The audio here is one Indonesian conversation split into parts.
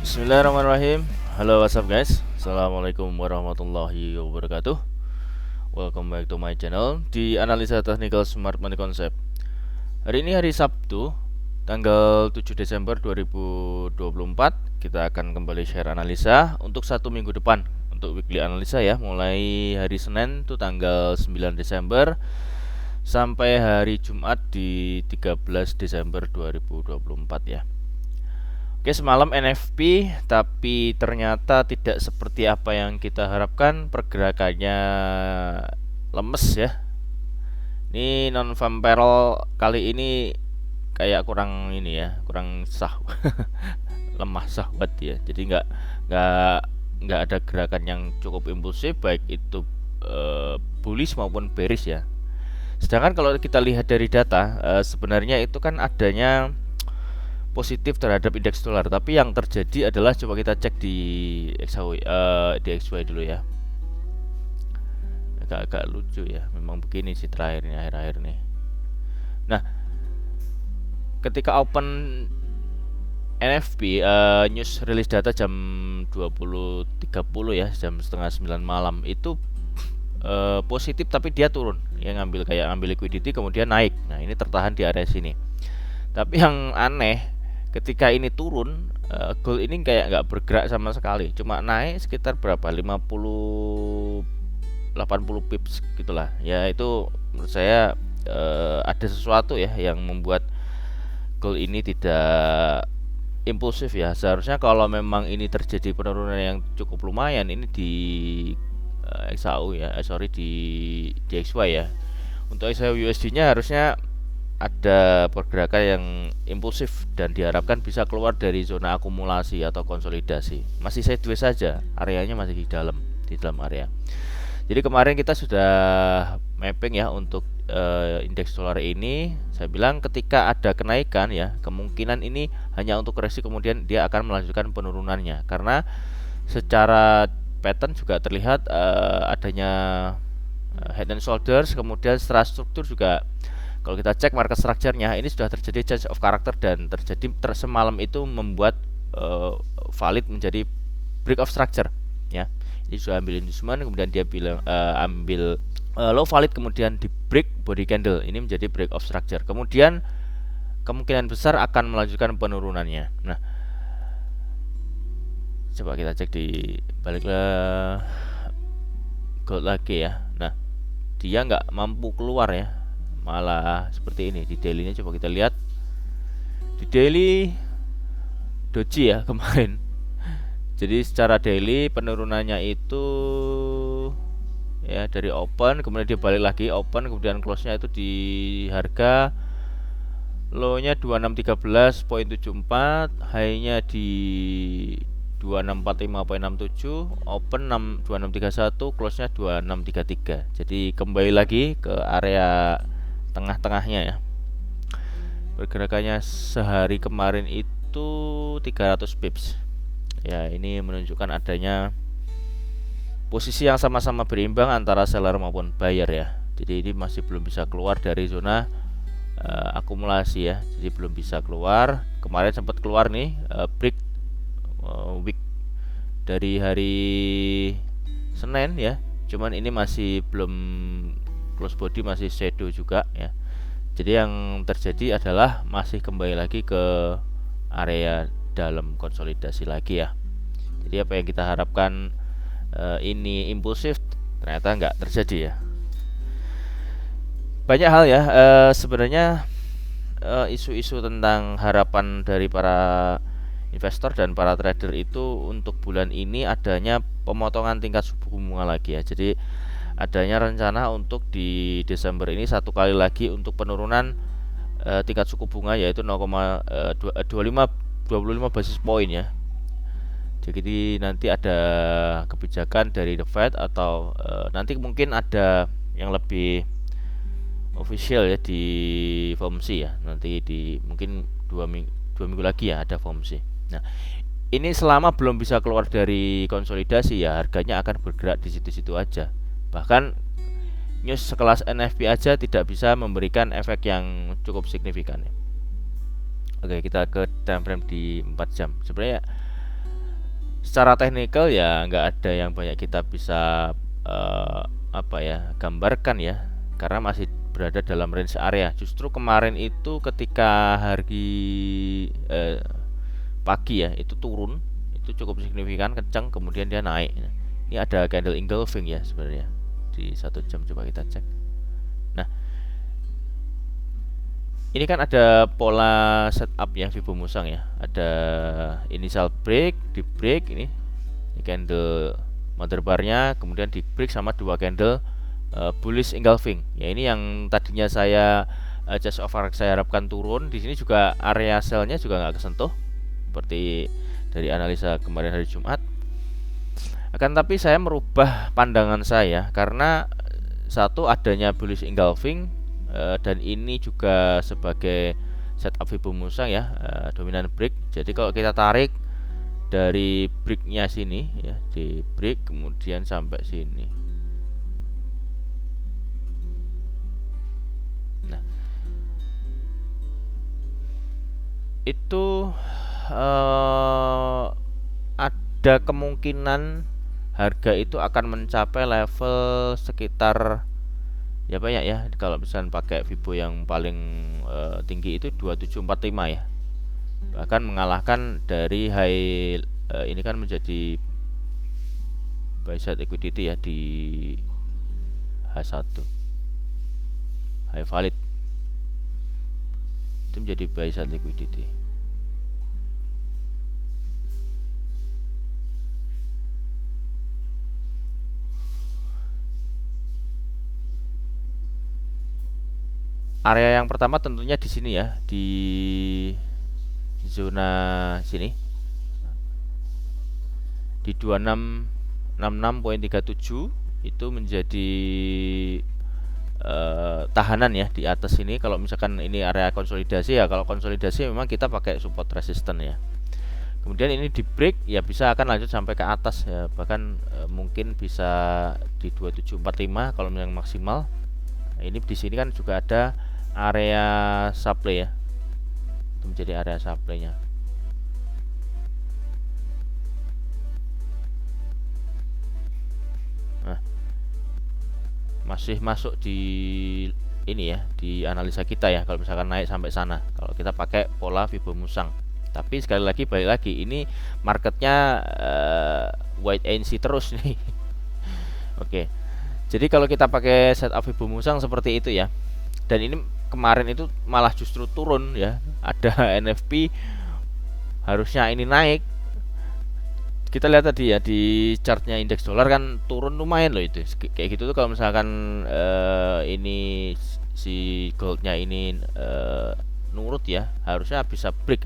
Bismillahirrahmanirrahim. Halo, what's up guys? Assalamualaikum warahmatullahi wabarakatuh. Welcome back to my channel di Analisa Technical Smart Money Concept. Hari ini hari Sabtu, tanggal 7 Desember 2024. Kita akan kembali share analisa untuk satu minggu depan, untuk weekly analisa ya. Mulai hari Senin tuh tanggal 9 Desember sampai hari Jumat di 13 Desember 2024 ya. Oke, semalam NFP tapi ternyata tidak seperti apa yang kita harapkan, pergerakannya lemes ya. Ini non farm payroll kali ini kayak kurang ini ya, kurang sah lemah sahwat ya. Jadi nggak nggak ada gerakan yang cukup impulsif, baik itu bullish maupun bearish ya. Sedangkan kalau kita lihat dari data, sebenarnya itu kan adanya positif terhadap indeks dolar, tapi yang terjadi adalah coba kita cek di XY dulu ya. Agak lucu ya, memang begini sih terakhirnya akhir-akhir nih. Nah, ketika open NFP news release data jam 20.30 ya, jam setengah 9 malam itu positif tapi dia turun ya, ngambil liquidity kemudian naik. Nah, ini tertahan di area sini. Tapi yang aneh, ketika ini turun, gold ini kayak nggak bergerak sama sekali, cuma naik sekitar berapa, 50-80 pips gitulah ya. Itu menurut saya ada sesuatu ya yang membuat gold ini tidak impulsif ya. Seharusnya kalau memang ini terjadi penurunan yang cukup lumayan ini di XAU ya, di DXY ya. Untuk XAU USD nya harusnya ada pergerakan yang impulsif dan diharapkan bisa keluar dari zona akumulasi atau konsolidasi. Masih sideways saja, areanya masih di dalam area. Jadi kemarin kita sudah mapping ya untuk indeks dolar ini. Saya bilang ketika ada kenaikan ya, kemungkinan ini hanya untuk koreksi, kemudian dia akan melanjutkan penurunannya. Karena secara pattern juga terlihat adanya head and shoulders, kemudian secara struktur juga. Kalau kita cek market structure-nya, ini sudah terjadi change of character dan terjadi semalam itu membuat valid menjadi break of structure ya. Jadi sudah ambil inducement, kemudian dia bilang ambil low valid, kemudian di break body candle, ini menjadi break of structure. Kemudian kemungkinan besar akan melanjutkan penurunannya. Nah, coba kita cek di baliklah gold lagi ya. Nah, dia nggak mampu keluar ya, malah seperti ini. Di daily-nya coba kita lihat. Di daily doji ya kemarin. Jadi secara daily penurunannya itu ya dari open, kemudian dia balik lagi open, kemudian close-nya itu di harga low-nya 2613.74, high-nya di 2645.67, open 2631, close-nya 2633. Jadi kembali lagi ke area tengah-tengahnya ya. Pergerakannya sehari kemarin itu 300 pips ya. Ini menunjukkan adanya posisi yang sama-sama berimbang antara seller maupun buyer ya. Jadi ini masih belum bisa keluar dari zona akumulasi ya. Jadi belum bisa keluar. Kemarin sempat keluar nih break week dari hari Senin ya. Cuman ini masih belum close body, masih shadow juga ya. Jadi yang terjadi adalah masih kembali lagi ke area dalam konsolidasi lagi ya. Jadi apa yang kita harapkan ini impulsif, ternyata nggak terjadi ya. Banyak hal ya sebenarnya, isu-isu tentang harapan dari para investor dan para trader itu untuk bulan ini adanya pemotongan tingkat suku bunga lagi ya. Jadi adanya rencana untuk di Desember ini satu kali lagi untuk penurunan tingkat suku bunga, yaitu 0,25 basis point ya. Jadi nanti ada kebijakan dari The Fed atau nanti mungkin ada yang lebih official ya di FOMC ya. Nanti di mungkin 2 minggu lagi ya ada FOMC. Nah, ini selama belum bisa keluar dari konsolidasi ya, harganya akan bergerak di situ-situ aja. Bahkan news sekelas NFP aja tidak bisa memberikan efek yang cukup signifikan ya. Oke, kita ke time frame di 4 jam. Sebenarnya secara teknikal ya nggak ada yang banyak kita bisa apa ya gambarkan ya, karena masih berada dalam range area. Justru kemarin itu ketika hari eh, pagi ya itu turun, itu cukup signifikan kencang, kemudian dia naik. Ini ada candle engulfing ya sebenarnya di 1 jam, coba kita cek. Nah, ini kan ada pola setup ya Vibo Musang ya. Ada initial break, di break ini candle mother barnya, kemudian di break sama dua candle bullish engulfing. Ya ini yang tadinya saya just over saya harapkan turun. Di sini juga area sell-nya juga nggak kesentuh seperti dari analisa kemarin hari Jumat. Akan tapi saya merubah pandangan saya karena satu adanya bullish engulfing, dan ini juga sebagai setup Vibo Musang ya, dominan break. Jadi kalau kita tarik dari breaknya sini ya, di break kemudian sampai sini. Nah, itu ada kemungkinan harga itu akan mencapai level sekitar ya banyak ya, kalau misalnya pakai Vibo yang paling tinggi itu 2745 ya, bahkan mengalahkan dari high ini kan menjadi buy side liquidity ya di H1 high valid, itu menjadi buy side liquidity. Area yang pertama tentunya di sini ya, di zona sini di 2666.37 itu menjadi tahanan ya di atas ini. Kalau misalkan ini area konsolidasi ya, kalau konsolidasi memang kita pakai support resisten ya. Kemudian ini di break ya bisa akan lanjut sampai ke atas ya, bahkan mungkin bisa di 2745 kalau yang maksimal. Nah, ini di sini kan juga ada area supply ya, itu menjadi area supply-nya. Nah, masih masuk di ini ya, di analisa kita ya, kalau misalkan naik sampai sana kalau kita pakai pola Vibo Musang. Tapi sekali lagi balik lagi, ini marketnya wait and see terus nih. Oke, jadi kalau kita pakai setup Vibo Musang seperti itu ya, dan ini kemarin itu malah justru turun ya, ada NFP harusnya ini naik. Kita lihat tadi ya di chartnya indeks dolar kan turun lumayan loh itu, kayak gitu tuh. Kalau misalkan ini si goldnya ini nurut ya, harusnya bisa break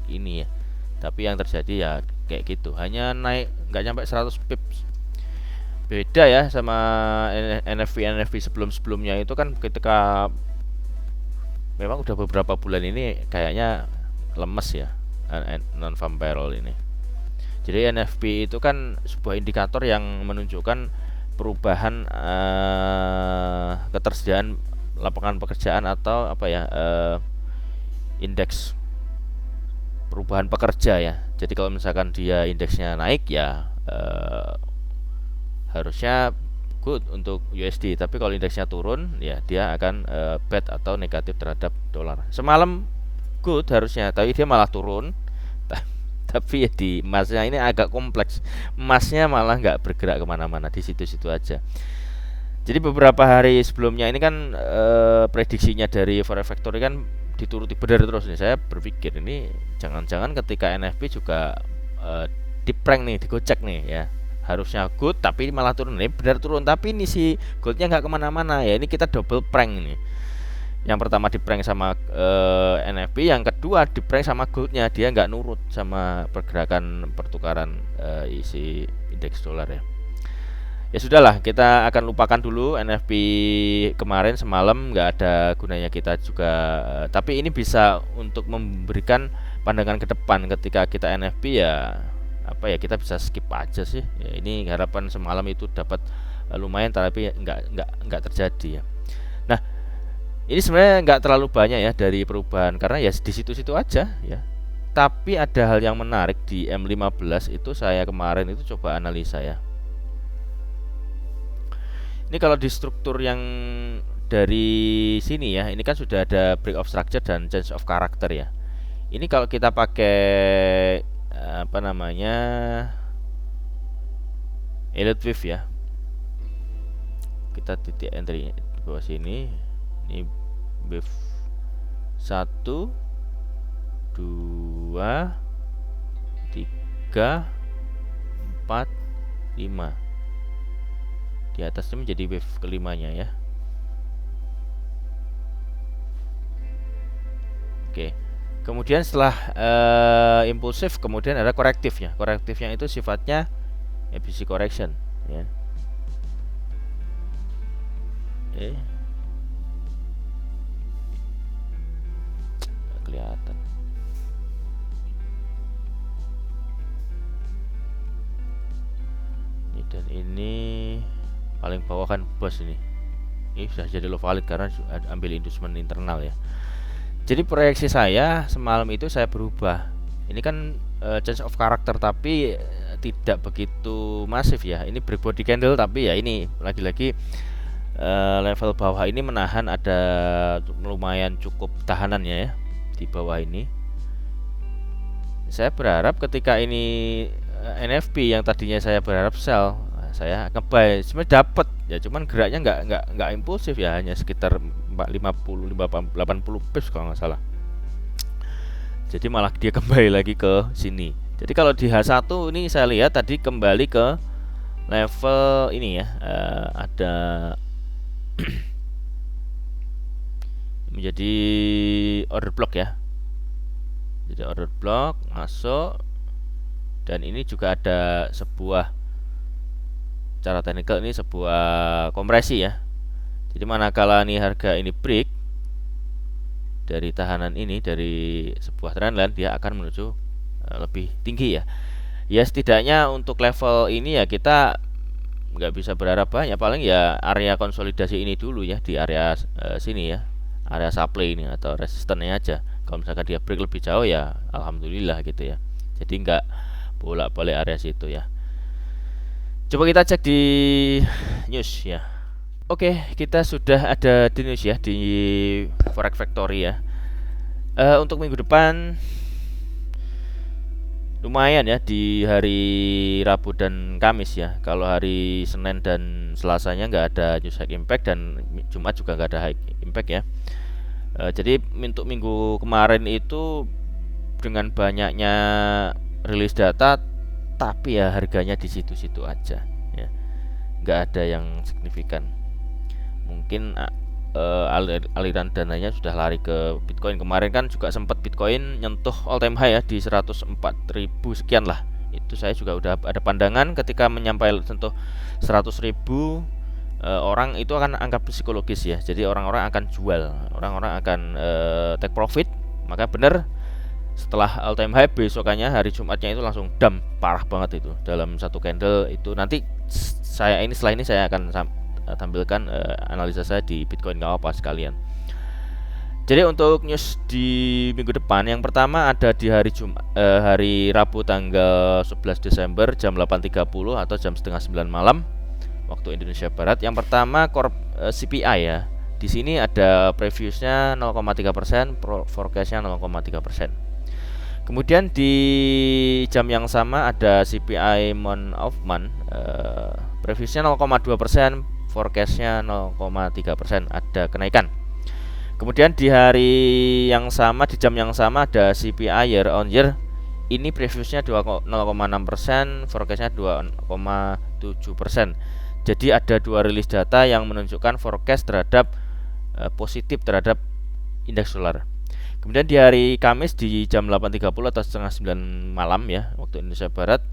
ini ya, tapi yang terjadi ya kayak gitu, hanya naik nggak nyampe 100 pips. Beda ya sama NFP sebelum-sebelumnya itu kan, ketika memang udah beberapa bulan ini kayaknya lemes ya non farm payroll ini. Jadi NFP itu kan sebuah indikator yang menunjukkan perubahan ketersediaan lapangan pekerjaan atau apa ya, indeks perubahan pekerja ya. Jadi kalau misalkan dia indeksnya naik ya harusnya good untuk USD, tapi kalau indeksnya turun ya dia akan bad atau negatif terhadap dolar. Semalam good harusnya, tapi dia malah turun. Tapi ya di emasnya ini agak kompleks, emasnya malah nggak bergerak kemana-mana, di situ-situ aja. Jadi beberapa hari sebelumnya ini kan prediksinya dari Forex Factory kan dituruti benar terus nih. Saya berpikir ini jangan-jangan ketika NFP juga di prank nih, digocek nih ya, harusnya good tapi malah turun. Ini benar turun, tapi ini si goldnya nggak kemana-mana ya. Ini kita double prank ini. Yang pertama di prank sama NFP, yang kedua di prank sama goldnya, dia nggak nurut sama pergerakan pertukaran isi indeks dolar ya. Ya sudahlah, kita akan lupakan dulu NFP kemarin semalam, nggak ada gunanya kita juga. Tapi ini bisa untuk memberikan pandangan ke depan ketika kita NFP ya, apa ya, kita bisa skip aja sih. Ya, ini harapan semalam itu dapat lumayan, tapi nggak terjadi ya. Nah, ini sebenarnya nggak terlalu banyak ya dari perubahan, karena ya di situ-situ aja ya. Tapi ada hal yang menarik di M15 itu, saya kemarin itu coba analisa ya. Ini kalau di struktur yang dari sini ya, ini kan sudah ada break of structure dan change of character ya. Ini kalau kita pakai apa namanya, elite wave ya, kita titik entry di bawah sini. Ini wave 1 2 3 4 5. Di atasnya menjadi wave kelimanya ya. Oke. Kemudian setelah impulsif, kemudian ada korektifnya. Korektifnya itu sifatnya ABC correction ya. Oke. Nggak kelihatan. Ini dan ini paling bawah kan bos ini. Ini sudah jadi low valid karena ambil inducement internal ya. Jadi proyeksi saya semalam itu saya berubah. Ini kan change of character tapi tidak begitu masif ya. Ini break body candle tapi ya ini lagi-lagi level bawah ini menahan, ada lumayan cukup tahanannya ya di bawah ini. Saya berharap ketika ini NFP yang tadinya saya berharap sell, saya ngebuy, sebenarnya dapat ya, cuman geraknya nggak impulsif ya, hanya sekitar 50 80 pips kalau nggak salah. Jadi malah dia kembali lagi ke sini. Jadi kalau di H1 ini saya lihat tadi kembali ke level ini ya, ada menjadi order block ya. Jadi order block masuk, dan ini juga ada sebuah, cara teknikal ini sebuah kompresi ya. Jadi manakala nih harga ini break dari tahanan ini, dari sebuah trendline, dia akan menuju lebih tinggi ya. Ya setidaknya untuk level ini ya kita nggak bisa berharap banyak, paling ya area konsolidasi ini dulu ya, di area sini ya, area supply ini atau resistennya aja. Kalau misalkan dia break lebih jauh ya alhamdulillah gitu ya. Jadi nggak bolak-balik area situ ya. Coba kita cek di news ya. Oke, kita sudah ada di news ya, di Forex Factory ya. Untuk minggu depan lumayan ya di hari Rabu dan Kamis ya. Kalau hari Senin dan Selasanya nggak ada news high impact, dan Jumat juga nggak ada high impact ya. Jadi untuk minggu kemarin itu dengan banyaknya rilis data, tapi ya harganya di situ-situ aja ya, nggak ada yang signifikan. Mungkin aliran dananya sudah lari ke Bitcoin. Kemarin kan juga sempat Bitcoin nyentuh all time high ya di 104.000 sekian lah. Itu saya juga udah ada pandangan ketika menyampai sentuh 100.000, orang itu akan anggap psikologis ya. Jadi orang-orang akan jual, orang-orang akan take profit. Maka benar, setelah all time high besokannya hari Jumatnya itu langsung dump parah banget itu dalam satu candle itu. Nanti setelah ini saya akan tampilkan analisa saya di Bitcoin, nggak apa sekalian. Jadi untuk news di minggu depan, yang pertama ada di hari Rabu tanggal 11 Desember jam 8.30 atau jam setengah 9 malam waktu Indonesia Barat. Yang pertama CPI ya. Di sini ada previousnya 0,3%, forecastnya 0,3%. Kemudian di jam yang sama ada CPI month of month, previously 0,2%, forecastnya 0,3%, ada kenaikan. Kemudian di hari yang sama, di jam yang sama ada CPI year on year. Ini previously 0,6%, forecastnya 2,7%. Jadi ada dua rilis data yang menunjukkan forecast terhadap positif terhadap indeks dolar. Kemudian di hari Kamis di jam 8.30 atau setengah 9 malam ya waktu Indonesia Barat,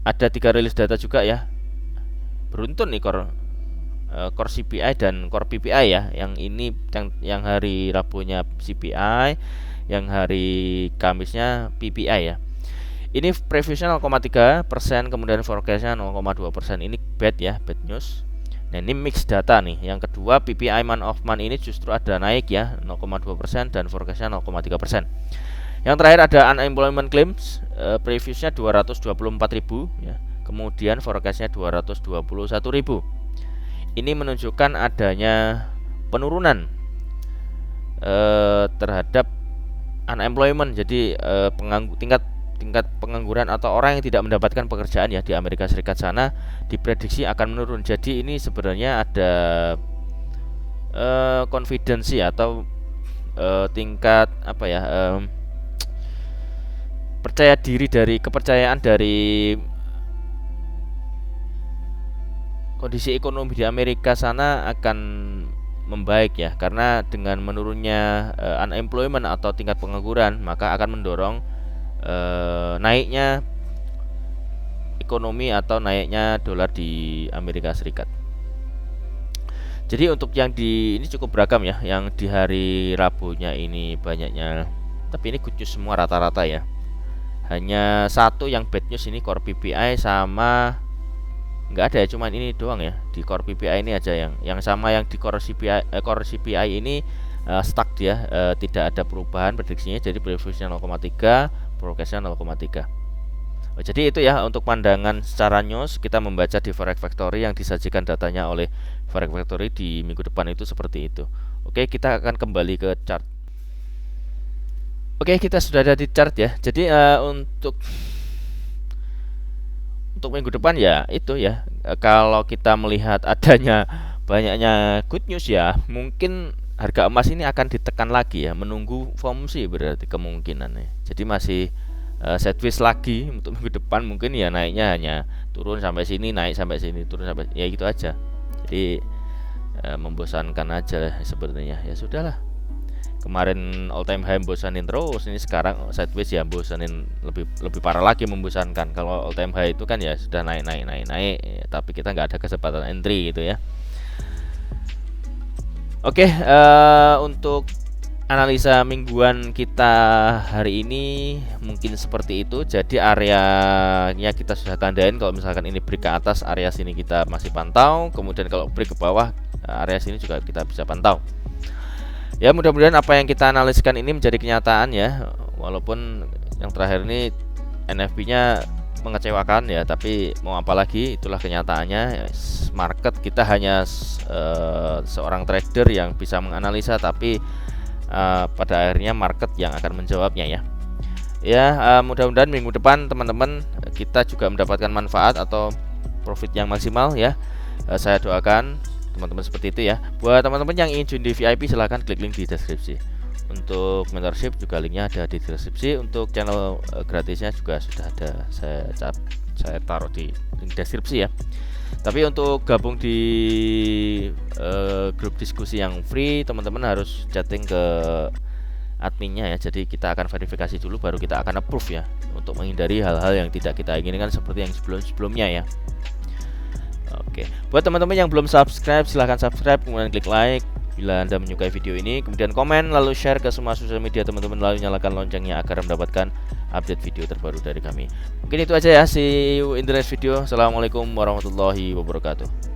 ada 3 rilis data juga ya. Beruntun nih core CPI dan core PPI ya. Yang ini yang hari Rabunya CPI, yang hari Kamisnya PPI ya. Ini previously 0,3%, kemudian forecastnya 0,2%. Ini bad ya, bad news. Nah ini mix data nih. Yang kedua PPI month of month ini justru ada naik ya, 0,2%, dan forecastnya 0,3%. Yang terakhir ada unemployment claims, previousnya 224.000 ya. Kemudian forecastnya 221.000. Ini menunjukkan adanya penurunan terhadap unemployment. Jadi tingkat pengangguran atau orang yang tidak mendapatkan pekerjaan ya di Amerika Serikat sana diprediksi akan menurun. Jadi ini sebenarnya ada confidence atau tingkat apa ya, kepercayaan dari kondisi ekonomi di Amerika sana akan membaik ya, karena dengan menurunnya unemployment atau tingkat pengangguran maka akan mendorong naiknya ekonomi atau naiknya dolar di Amerika Serikat. Jadi untuk yang ini cukup beragam ya. Yang di hari Rabunya ini banyaknya, tapi ini good news semua rata-rata ya. Hanya satu yang bad news, ini core PPI sama nggak ada ya, cuman ini doang ya. Di core PPI ini aja yang sama. Yang di core CPI ini stuck dia, tidak ada perubahan prediksinya. Jadi previousnya 0,3, forecastnya 0,3. Jadi itu ya untuk pandangan secara news. Kita membaca di Forex Factory yang disajikan datanya oleh Forex Factory di minggu depan itu seperti itu. Oke, kita akan kembali ke chart. Oke, kita sudah ada di chart ya. Jadi untuk minggu depan ya itu ya, kalau kita melihat adanya banyaknya good news ya, mungkin harga emas ini akan ditekan lagi ya, menunggu FOMC berarti kemungkinannya. Jadi masih sideways lagi untuk minggu depan. Mungkin ya naiknya hanya turun sampai sini, naik sampai sini, turun sampai ya gitu aja. Jadi membosankan aja sebenarnya. Ya sudahlah. Kemarin all time high membosanin terus, ini sekarang sideways ya membosanin, lebih parah lagi membosankan. Kalau all time high itu kan ya sudah naik ya, tapi kita nggak ada kesempatan entry gitu ya. Oke, untuk analisa mingguan kita hari ini mungkin seperti itu. Jadi areanya kita sudah tandain. Kalau misalkan ini break ke atas, area sini kita masih pantau. Kemudian kalau break ke bawah, area sini juga kita bisa pantau. Ya mudah-mudahan apa yang kita analiskan ini menjadi kenyataan ya. Walaupun yang terakhir ini NFP-nya mengecewakan ya, tapi mau apa lagi, itulah kenyataannya. Market kita hanya seorang trader yang bisa menganalisa, tapi pada akhirnya market yang akan menjawabnya ya. Ya mudah-mudahan minggu depan teman-teman kita juga mendapatkan manfaat atau profit yang maksimal ya. Saya doakan teman-teman seperti itu ya. Buat teman-teman yang ingin join di VIP, silahkan klik link di deskripsi. Untuk mentorship juga linknya ada di deskripsi. Untuk channel gratisnya juga sudah ada, saya taruh di link deskripsi ya. Tapi untuk gabung di grup diskusi yang free, teman-teman harus chatting ke adminnya ya. Jadi kita akan verifikasi dulu, baru kita akan approve ya, untuk menghindari hal-hal yang tidak kita inginkan seperti yang sebelumnya ya. Oke, buat teman-teman yang belum subscribe, silahkan subscribe, kemudian klik like bila Anda menyukai video ini, kemudian komen, lalu share ke semua sosial media teman-teman, lalu nyalakan loncengnya agar mendapatkan update video terbaru dari kami. Mungkin itu aja ya, see you in the next video. Assalamualaikum warahmatullahi wabarakatuh.